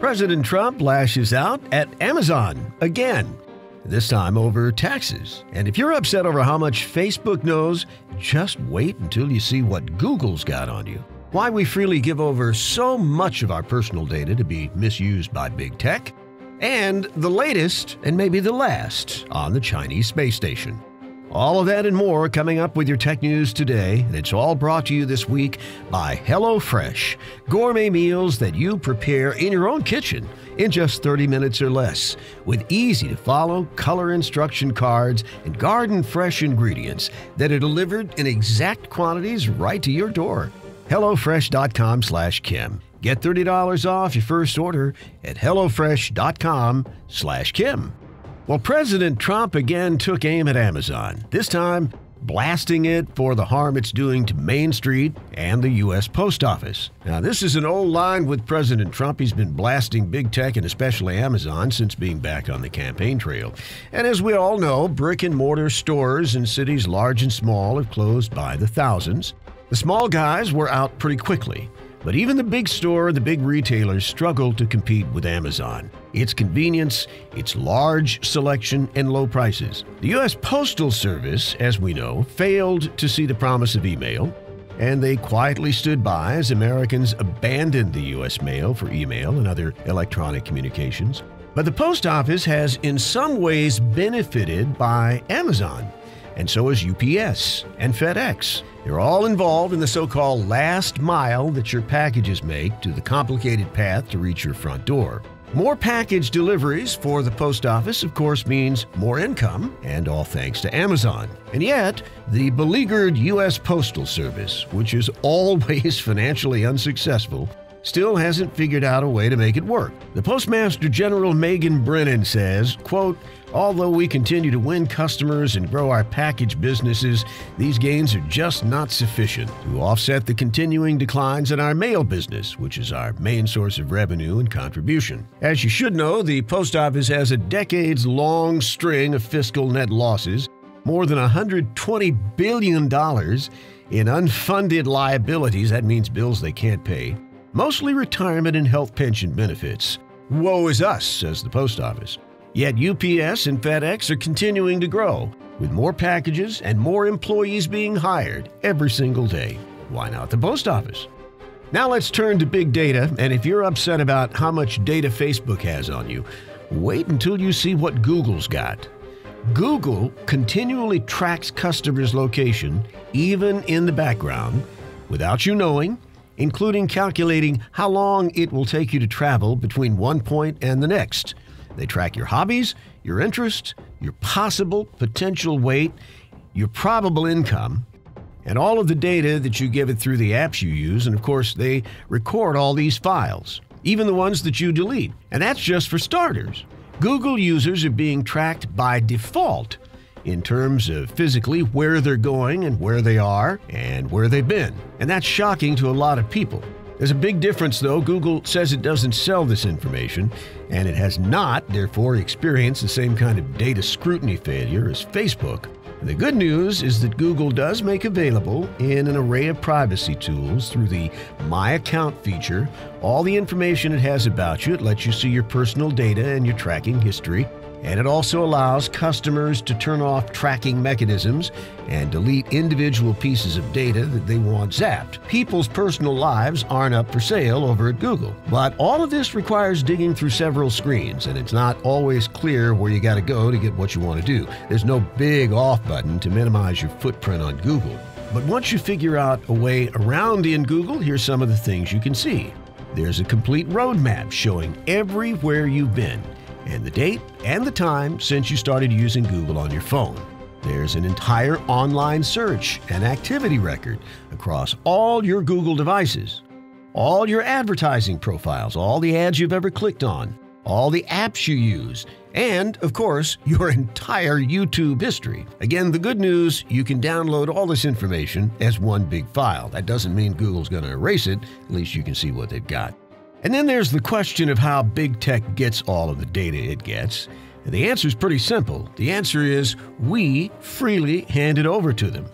President Trump lashes out at Amazon again, this time over taxes. And if you're upset over how much Facebook knows, just wait until you see what Google's got on you. Why we freely give over so much of our personal data to be misused by big tech, and the latest, and maybe the last, on the Chinese space station. All of that and more coming up with your tech news today, and it's all brought to you this week by HelloFresh. Gourmet meals that you prepare in your own kitchen in just 30 minutes or less, with easy-to-follow color instruction cards and garden-fresh ingredients that are delivered in exact quantities right to your door. HelloFresh.com/Kim. Get $30 off your first order at HelloFresh.com/Kim. Well, President Trump again took aim at Amazon, this time blasting it for the harm it's doing to Main Street and the U.S. Post Office. Now, this is an old line with President Trump. He's been blasting big tech and especially Amazon since being back on the campaign trail. And as we all know, brick and mortar stores in cities large and small have closed by the thousands. The small guys were out pretty quickly. But even the big store, the big retailers struggle to compete with Amazon. Its convenience, its large selection, and low prices. The U.S. Postal Service, as we know, failed to see the promise of email, and they quietly stood by as Americans abandoned the U.S. mail for email and other electronic communications. But the post office has in some ways benefited by Amazon, and so is UPS and FedEx. They're all involved in the so-called last mile that your packages make to the complicated path to reach your front door. More package deliveries for the post office, of course, means more income, and all thanks to Amazon. And yet, the beleaguered U.S. Postal Service, which is always financially unsuccessful, still hasn't figured out a way to make it work. The Postmaster General Megan Brennan says, quote, "Although we continue to win customers and grow our package businesses, these gains are just not sufficient to offset the continuing declines in our mail business, which is our main source of revenue and contribution." As you should know, the post office has a decades-long string of fiscal net losses, more than $120 billion in unfunded liabilities. That means bills they can't pay. Mostly retirement and health pension benefits. Woe is us, says the post office. Yet UPS and FedEx are continuing to grow, with more packages and more employees being hired every single day. Why not the post office? Now let's turn to big data, and if you're upset about how much data Facebook has on you, wait until you see what Google's got. Google continually tracks customers' location, even in the background, without you knowing, including calculating how long it will take you to travel between one point and the next. They track your hobbies, your interests, your potential weight, your probable income, and all of the data that you give it through the apps you use. And of course, they record all these files, even the ones that you delete. And that's just for starters. Google users are being tracked by default in terms of physically where they're going and where they are and where they've been. And that's shocking to a lot of people. There's a big difference, though. Google says it doesn't sell this information, and it has not, therefore, experienced the same kind of data scrutiny failure as Facebook. And the good news is that Google does make available in an array of privacy tools through the My Account feature all the information it has about you. It lets you see your personal data and your tracking history. And it also allows customers to turn off tracking mechanisms and delete individual pieces of data that they want zapped. People's personal lives aren't up for sale over at Google. But all of this requires digging through several screens, and it's not always clear where you got to go to get what you want to do. There's no big off button to minimize your footprint on Google. But once you figure out a way around in Google, here's some of the things you can see. There's a complete roadmap showing everywhere you've been, and the date and the time since you started using Google on your phone. There's an entire online search and activity record across all your Google devices, all your advertising profiles, all the ads you've ever clicked on, all the apps you use, and, of course, your entire YouTube history. Again, the good news, you can download all this information as one big file. That doesn't mean Google's going to erase it. At least you can see what they've got. And then there's the question of how big tech gets all of the data it gets. And the answer is pretty simple. The answer is we freely hand it over to them.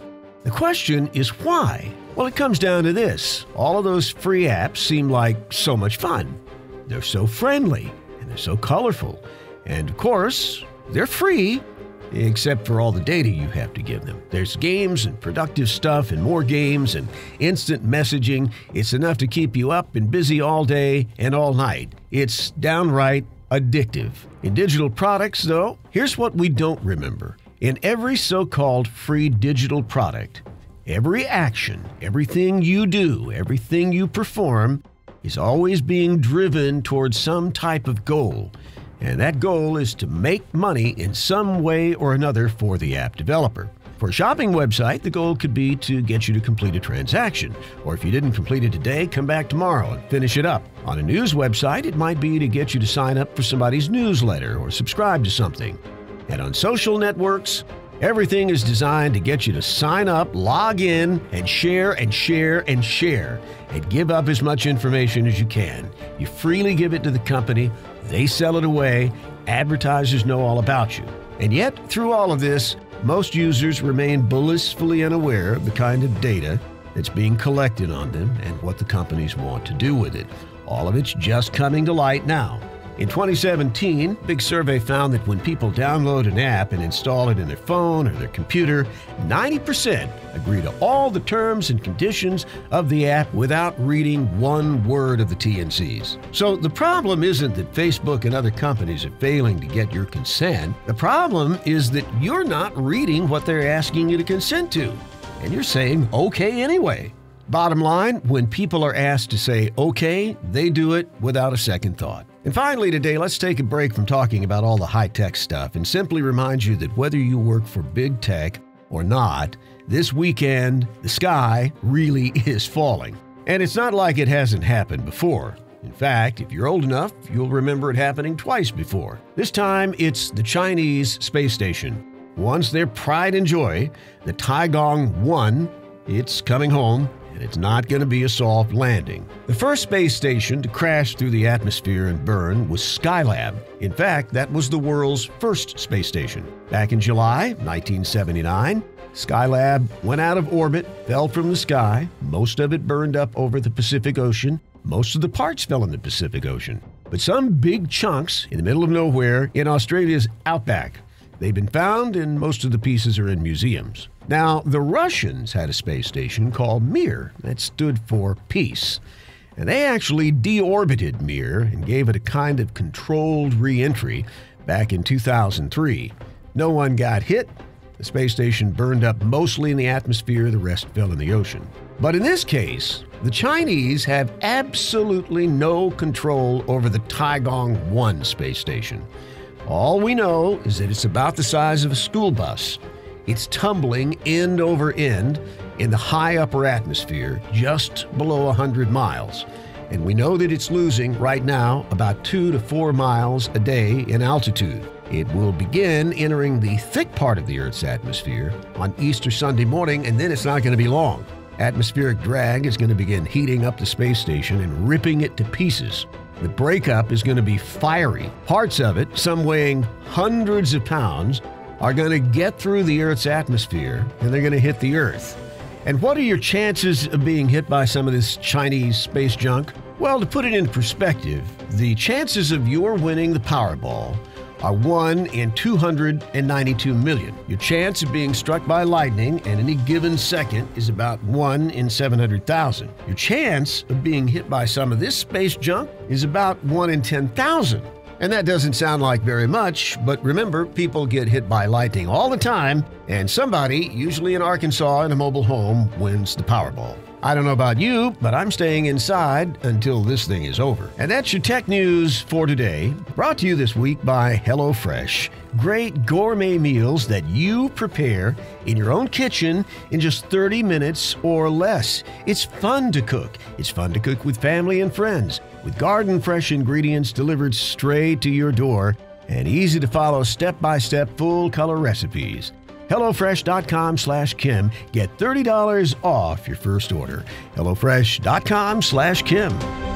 The question is why? Well, it comes down to this. All of those free apps seem like so much fun. They're so friendly, and they're so colorful. And of course, they're free, except for all the data you have to give them. There's games and productive stuff and more games and instant messaging. It's enough to keep you up and busy all day and all night. It's downright addictive. In digital products, though, here's what we don't remember. In every so-called free digital product, every action, everything you do, everything you perform is always being driven towards some type of goal. And that goal is to make money in some way or another for the app developer. For a shopping website, the goal could be to get you to complete a transaction. Or if you didn't complete it today, come back tomorrow and finish it up. On a news website, it might be to get you to sign up for somebody's newsletter or subscribe to something. And on social networks, everything is designed to get you to sign up, log in, and share and share and share. And give up as much information as you can. You freely give it to the company. They sell it away. Advertisers know all about you. And yet, through all of this, most users remain blissfully unaware of the kind of data that's being collected on them and what the companies want to do with it. All of it's just coming to light now. In 2017, a big survey found that when people download an app and install it in their phone or their computer, 90% agree to all the terms and conditions of the app without reading one word of the T&Cs. So the problem isn't that Facebook and other companies are failing to get your consent. The problem is that you're not reading what they're asking you to consent to, and you're saying okay anyway. Bottom line, when people are asked to say okay, they do it without a second thought. And finally today, let's take a break from talking about all the high-tech stuff and simply remind you that whether you work for big tech or not, this weekend, the sky really is falling. And it's not like it hasn't happened before. In fact, if you're old enough, you'll remember it happening twice before. This time, it's the Chinese space station. Once their pride and joy, the Tiangong 1, it's coming home. And it's not going to be a soft landing. The first space station to crash through the atmosphere and burn was Skylab. In fact, that was the world's first space station. Back in July 1979, Skylab went out of orbit, fell from the sky. Most of it burned up over the Pacific Ocean. Most of the parts fell in the Pacific Ocean. But some big chunks in the middle of nowhere in Australia's outback. They've been found, and most of the pieces are in museums. Now, the Russians had a space station called Mir that stood for peace. And they actually deorbited Mir and gave it a kind of controlled re-entry back in 2003. No one got hit. The space station burned up mostly in the atmosphere, the rest fell in the ocean. But in this case, the Chinese have absolutely no control over the Tiangong 1 space station. All we know is that it's about the size of a school bus. It's tumbling end over end in the high upper atmosphere, just below 100 miles. And we know that it's losing right now about 2 to 4 miles a day in altitude. It will begin entering the thick part of the Earth's atmosphere on Easter Sunday morning, and then it's not going to be long. Atmospheric drag is going to begin heating up the space station and ripping it to pieces. The breakup is going to be fiery. Parts of it, some weighing hundreds of pounds, are going to get through the Earth's atmosphere, and they're going to hit the Earth. And what are your chances of being hit by some of this Chinese space junk? Well, to put it in perspective, the chances of your winning the Powerball are 1 in 292 million. Your chance of being struck by lightning at any given second is about 1 in 700,000. Your chance of being hit by some of this space junk is about 1 in 10,000. And that doesn't sound like very much, but remember, people get hit by lightning all the time, and somebody, usually in Arkansas in a mobile home, wins the Powerball. I don't know about you, but I'm staying inside until this thing is over. And that's your tech news for today, brought to you this week by HelloFresh. Great gourmet meals that you prepare in your own kitchen in just 30 minutes or less. It's fun to cook. It's fun to cook with family and friends, with garden-fresh ingredients delivered straight to your door and easy to follow step-by-step full-color recipes. HelloFresh.com/Kim. Get $30 off your first order. HelloFresh.com/Kim.